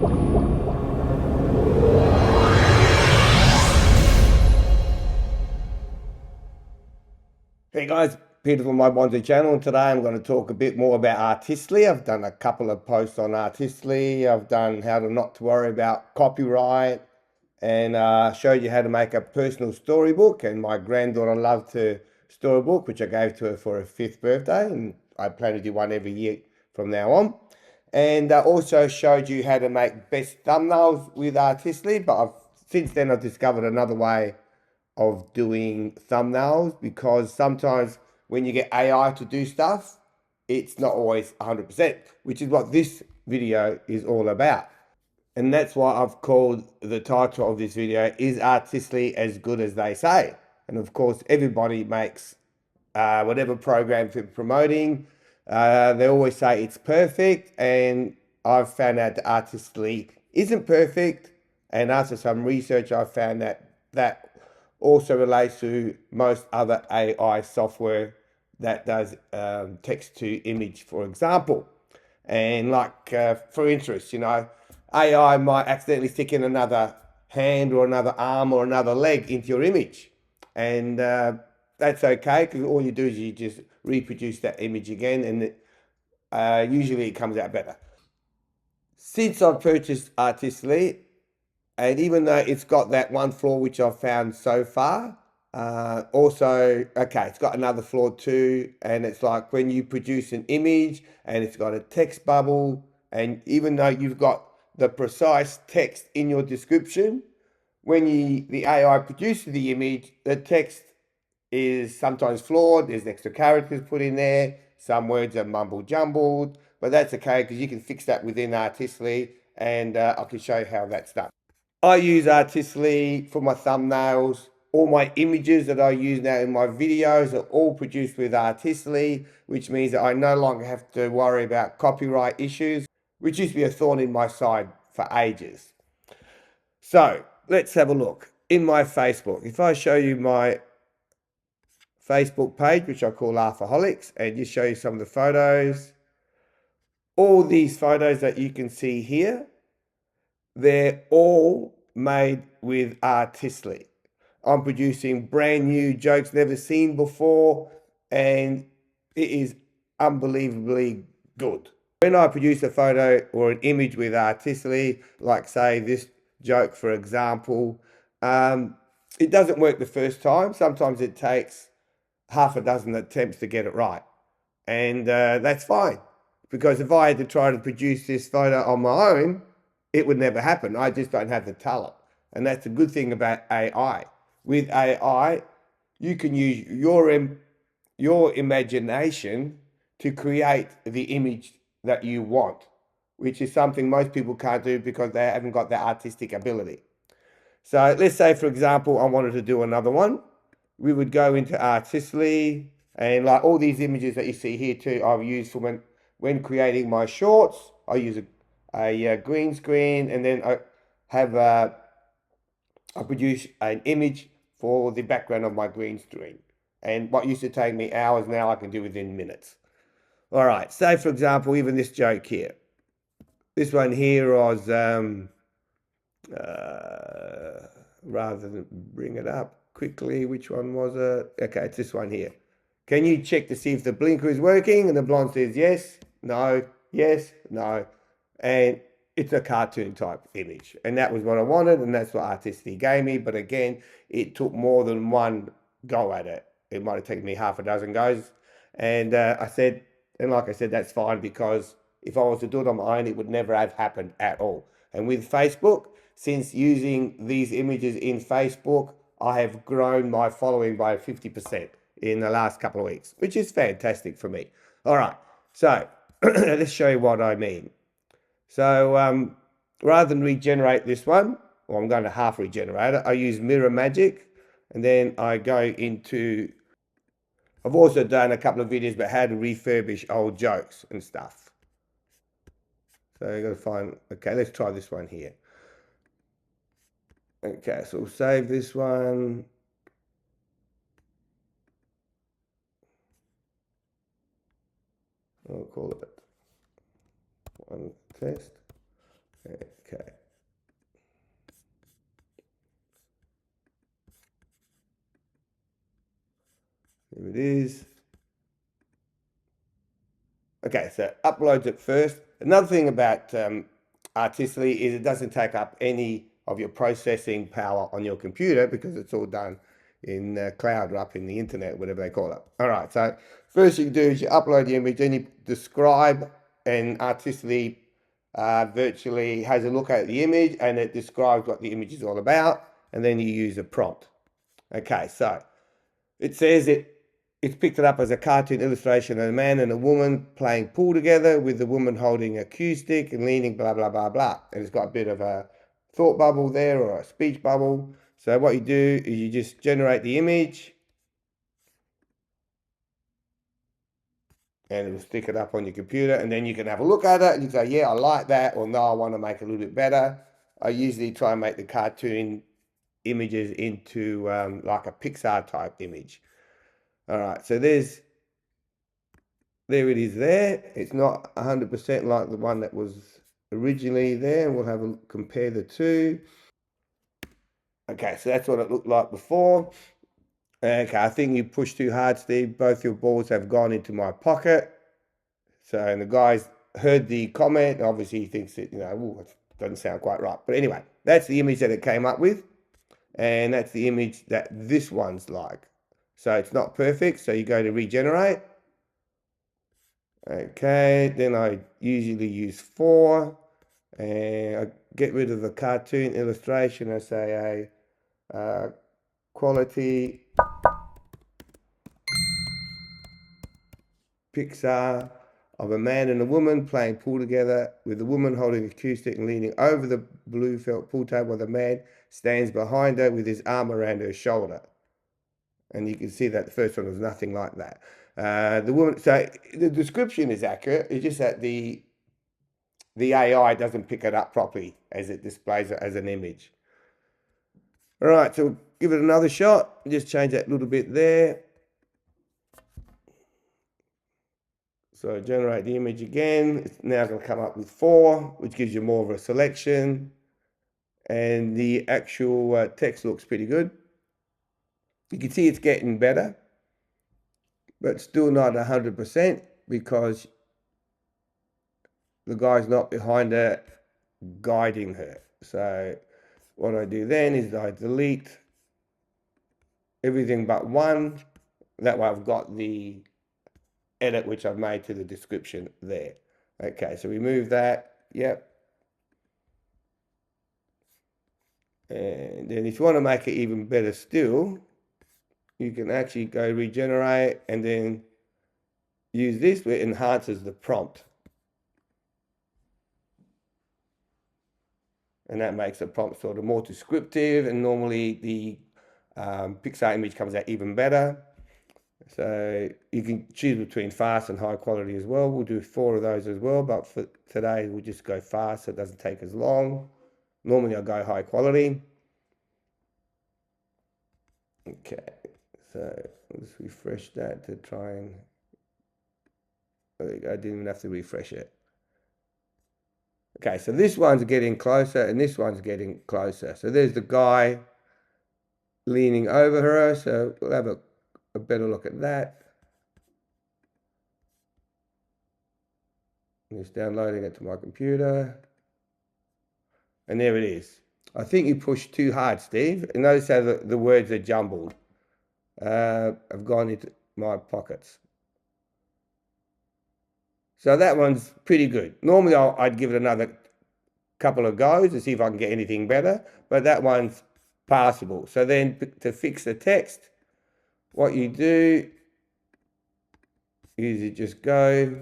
Hey guys, Peter from My Bonzi channel, and today I'm going to talk a bit more about Artistly. I've done a couple of posts on Artistly. I've done how to not to worry about copyright, and showed you how to make a personal storybook. And my granddaughter loved her storybook, which I gave to her for her 5th birthday, and I plan to do one every year from now on. And I also showed you how to make best thumbnails with Artistly, but since then I've discovered another way of doing thumbnails, because sometimes when you get AI to do stuff, it's not always 100%, which is what this video is all about. And that's why I've called the title of this video, Is Artistly as Good as They Say? And of course, everybody makes whatever program they're promoting. They always say it's perfect, and I've found out that Artistly isn't perfect. And after some research, I found that also relates to most other AI software that does text to image, for example. And like, for instance, AI might accidentally stick in another hand or another arm or another leg into your image. And that's okay, because all you do is you just reproduce that image again, and usually it comes out better. Since I've purchased Artistly, and even though it's got that one flaw which I've found so far, it's got another flaw too. And it's like when you produce an image and it's got a text bubble, and even though you've got the precise text in your description, when the AI produces the image, the text is sometimes flawed. There's extra characters put in there. Some words are mumble jumbled, but that's okay because you can fix that within Artistly, and I can show you how that's done. I use Artistly for my thumbnails. All my images that I use now in my videos are all produced with Artistly, which means that I no longer have to worry about copyright issues, which used to be a thorn in my side for ages. So let's have a look. In my Facebook, if I show you my Facebook page, which I call Laughaholics, and just show you some of the photos, all these photos that you can see here, they're all made with Artistly. I'm producing brand new jokes never seen before, and it is unbelievably good. When I produce a photo or an image with Artistly, like say this joke, for example, it doesn't work the first time. Sometimes it takes half a dozen attempts to get it right. And that's fine, because if I had to try to produce this photo on my own, it would never happen. I just don't have the talent. And that's the good thing about AI. With AI, you can use your imagination to create the image that you want, which is something most people can't do because they haven't got that artistic ability. So let's say, for example, I wanted to do another one. We would go into Artistly, and like all these images that you see here too, I've used for when creating my shorts. I use a green screen, and then I produce an image for the background of my green screen. And what used to take me hours, now I can do within minutes. All right, say for example, even this joke here. This one here was, rather than bring it up quickly, which one was it? Okay, it's this one here. Can you check to see if the blinker is working? And the blonde says yes, no, yes, no. And it's a cartoon type image. And that was what I wanted, and that's what Artistly gave me. But again, it took more than one go at it. It might have taken me half a dozen goes. And like I said, that's fine, because if I was to do it on my own, it would never have happened at all. And with Facebook, since using these images in Facebook, I have grown my following by 50% in the last couple of weeks, which is fantastic for me. All right, so let's show you what I mean. So rather than regenerate this one, or I'm going to half regenerate it, I use Mirror Magic, and then I go into, I've also done a couple of videos about how to refurbish old jokes and stuff. So you've got to find, okay, let's try this one here. Okay, so we'll save this one. I'll call it one test. Okay. There it is. Okay, so uploads it first. Another thing about Artistically is it doesn't take up any of your processing power on your computer because it's all done in cloud or up in the internet, whatever they call it. All right, so first you do is you upload the image, then you describe, and Artistically virtually has a look at the image and it describes what the image is all about, and then you use a prompt. Okay, so it says it's picked it up as a cartoon illustration of a man and a woman playing pool together with the woman holding a cue stick and leaning blah, blah, blah, blah. And it's got a bit of a thought bubble there or a speech bubble. So what you do is you just generate the image and it'll stick it up on your computer and then you can have a look at it and you say, yeah, I like that, or no, I want to make it a little bit better. I usually try and make the cartoon images into like a Pixar type image. All right, so there it is there. It's not 100% like the one that was originally there. We'll have a compare the two. Okay, so that's what it looked like before. Okay, I think you pushed too hard, Steve. Both your balls have gone into my pocket. So, and the guy's heard the comment. Obviously, he thinks that, ooh, it doesn't sound quite right. But anyway, that's the image that it came up with. And that's the image that this one's like. So it's not perfect. So you go to regenerate. Okay, then I usually use 4 and I get rid of the cartoon illustration. I say a quality Pixar of a man and a woman playing pool together with the woman holding a cue stick and leaning over the blue felt pool table while the man stands behind her with his arm around her shoulder. And you can see that the first one was nothing like that. The woman, so the description is accurate. It's just that the AI doesn't pick it up properly as it displays it as an image. All right, so give it another shot. Just change that little bit there. So generate the image again. It's now going to come up with 4, which gives you more of a selection. And the actual text looks pretty good. You can see it's getting better, but still not 100% because the guy's not behind her guiding her. So what I do then is I delete everything but 1. That way I've got the edit which I've made to the description there. Okay, so remove that. Yep. And then if you want to make it even better still, you can actually go regenerate and then use this where it enhances the prompt. And that makes the prompt sort of more descriptive, and normally the Pixar image comes out even better. So you can choose between fast and high quality as well. We'll do 4 of those as well, but for today we'll just go fast so it doesn't take as long. Normally I'll go high quality. Okay, so let's refresh that to try and, I didn't even have to refresh it. Okay, so this one's getting closer and this one's getting closer. So there's the guy leaning over her. So we'll have a better look at that. Just downloading it to my computer. And there it is. I think you pushed too hard, Steve. And notice how the words are jumbled. I've gone into my pockets. So that one's pretty good. Normally I'd give it another couple of goes to see if I can get anything better, but that one's passable. So then to fix the text, what you do is you just go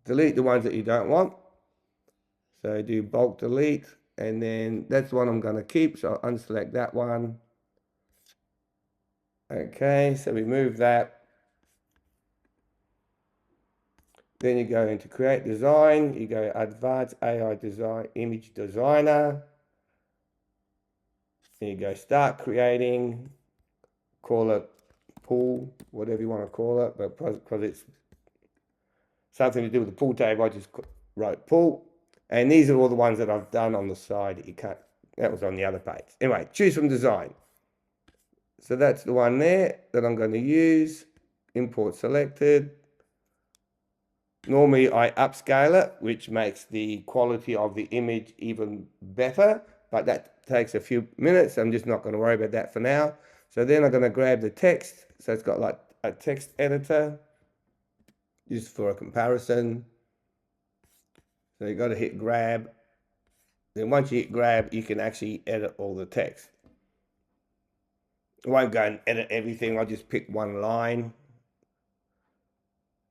delete the ones that you don't want. So do bulk delete, and then that's the one I'm going to keep. So I'll unselect that one. Okay, so we move that. Then you go into create design, you go advanced AI design, image designer. Then you go start creating, call it pool, whatever you want to call it, but because it's something to do with the pool table, I just wrote pool. And these are all the ones that I've done on the side. You can't, that was on the other page. Anyway, choose from design. So that's the one there that I'm going to use. Import selected. Normally I upscale it, which makes the quality of the image even better, but that takes a few minutes. I'm just not going to worry about that for now. So then I'm going to grab the text. So it's got like a text editor, just for a comparison. So you got to hit grab. Then once you hit grab, you can actually edit all the text. I won't go and edit everything. I'll just pick one line.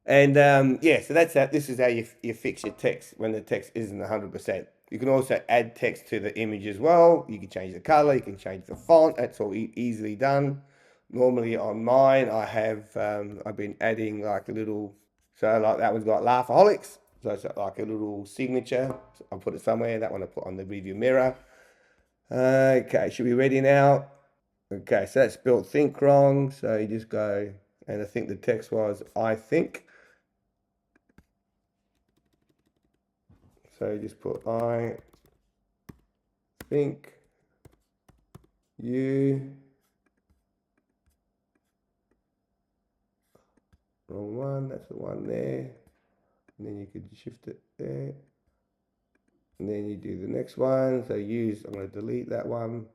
And yeah, so that's that. This is how you fix your text when the text isn't 100%. You can also add text to the image as well. You can change the color, you can change the font. That's all easily done. Normally on mine, I have, I've been adding like a little, so like that one's got Laughaholics. So it's like a little signature. So I'll put it somewhere. That one I put on the review mirror. Okay, should be ready now. Okay, so that's spelled think wrong. So you just go, and I think the text was, I think. So you just put I think you, wrong one, that's the one there. And then you could shift it there. And then you do the next one. So use, I'm going to delete that one.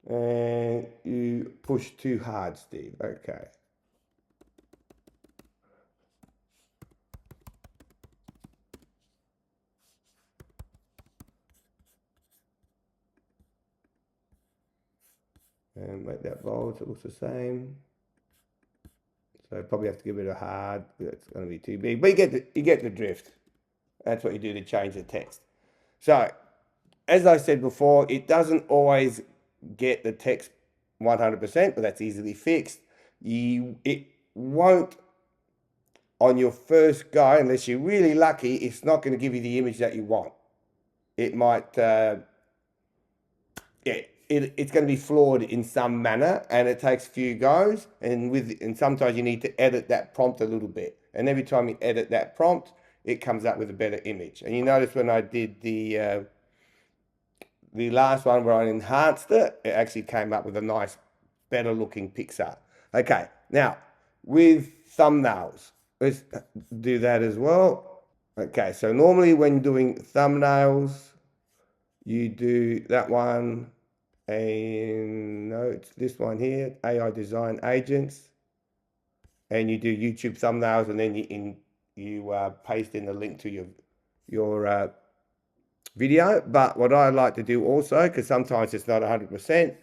And you push too hard, Steve. Okay. And make that bold so it looks the same. So probably have to give it a hard. It's going to be too big, but you get the drift. That's what you do to change the text. So, as I said before, it doesn't always get the text 100%, but that's easily fixed. It won't on your first go, unless you're really lucky. It's not going to give you the image that you want. It might, it's going to be flawed in some manner, and it takes a few goes. And sometimes you need to edit that prompt a little bit. And every time you edit that prompt, it comes up with a better image. And you notice when I did the last one where I enhanced it, it actually came up with a nice, better looking Pixar. Okay, now with thumbnails, let's do that as well. Okay, so normally when doing thumbnails, you do that one, and no, it's this one here, AI Design Agents, and you do YouTube thumbnails, and then you paste in the link to your video. But what I like to do also, because sometimes it's not 100%,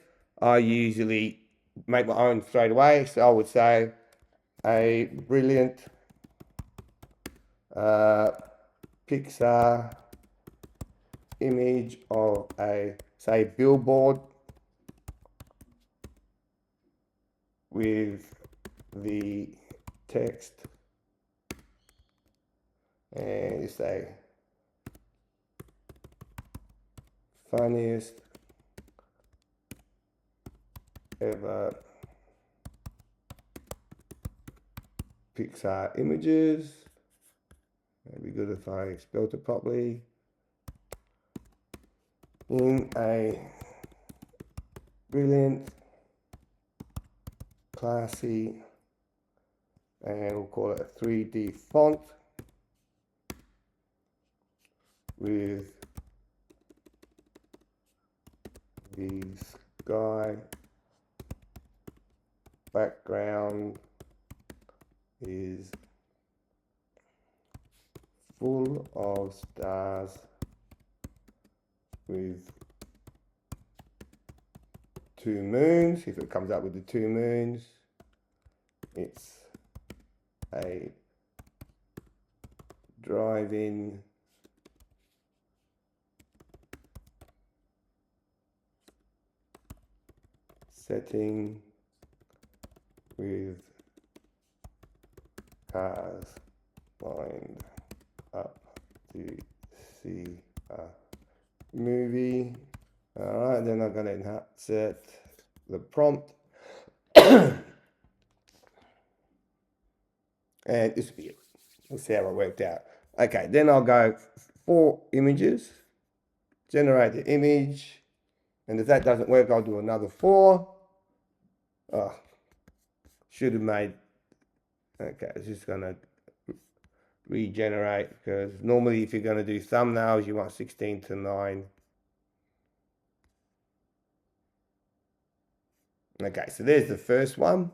I usually make my own straight away. So I would say a brilliant Pixar image of a, say, billboard with the text, and you say funniest ever Pixar images. It'd be good if I spelled it properly. In a brilliant, classy, and we'll call it a 3D font with the sky background is full of stars with 2 moons. If it comes up with the 2 moons, it's a drive-in setting with cars lined up to see a movie. All right, then I'm going to enhance it, the prompt, and this will be it. We'll see how it worked out. Okay, then I'll go 4 images, generate the image, and if that doesn't work, I'll do another 4. Oh, should have made, okay, it's just gonna regenerate, because normally if you're gonna do thumbnails, you want 16:9. Okay, so there's the first one.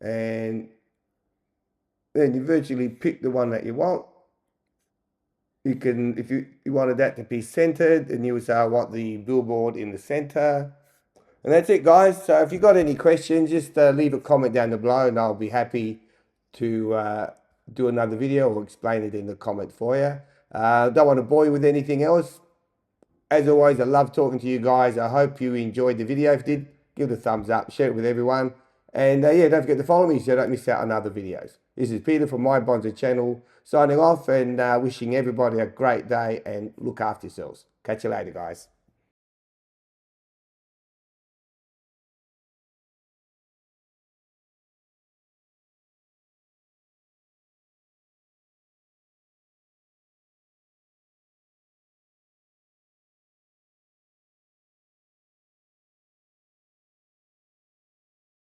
And then you virtually pick the one that you want. You can, if you wanted that to be centered, and you would say, I want the billboard in the center. And that's it, guys. So if you've got any questions, just leave a comment down below, and I'll be happy to do another video or explain it in the comment for you. Don't want to bore you with anything else. As always, I love talking to you guys. I hope you enjoyed the video. If you did, give it a thumbs up, share it with everyone. And yeah, don't forget to follow me so you don't miss out on other videos. This is Peter from My Bonzo channel, signing off, and wishing everybody a great day, and look after yourselves. Catch you later, guys.